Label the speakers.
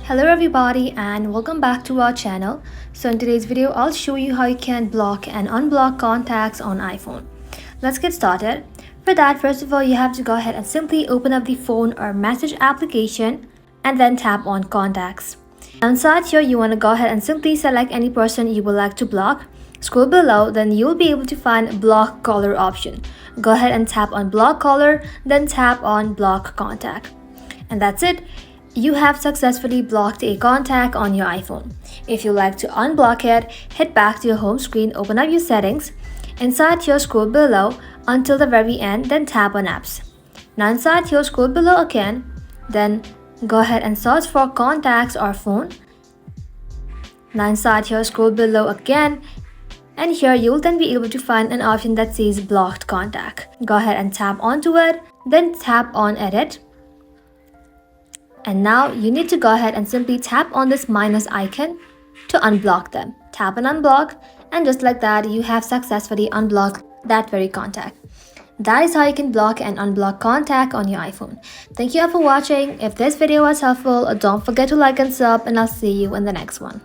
Speaker 1: Hello everybody and welcome back to our channel. So in today's video I'll show you how you can block and unblock contacts on iPhone. Let's get started. For that, first of all, you have to go ahead and simply open up the phone or message application and then tap on contacts. Inside here you want to go ahead and simply select any person you would like to block. Scroll below, then you'll be able to find block caller option. Go ahead and tap on block caller, then tap on block contact. And that's it. You have successfully blocked a contact on your iPhone. If you like to unblock it, head back to your home screen, open up your settings. Inside here, scroll below until the very end, then tap on apps. Now inside here, scroll below again, then go ahead and search for contacts or phone. Now inside here, scroll below again, and here you'll then be able to find an option that says blocked contact. Go ahead and tap onto it, then tap on edit. And now you need to go ahead and simply tap on this minus icon to unblock them. Tap on unblock, and just like that, you have successfully unblocked that very contact. That is how you can block and unblock contact on your iPhone. Thank you all for watching. If this video was helpful, don't forget to like and sub, and I'll see you in the next one.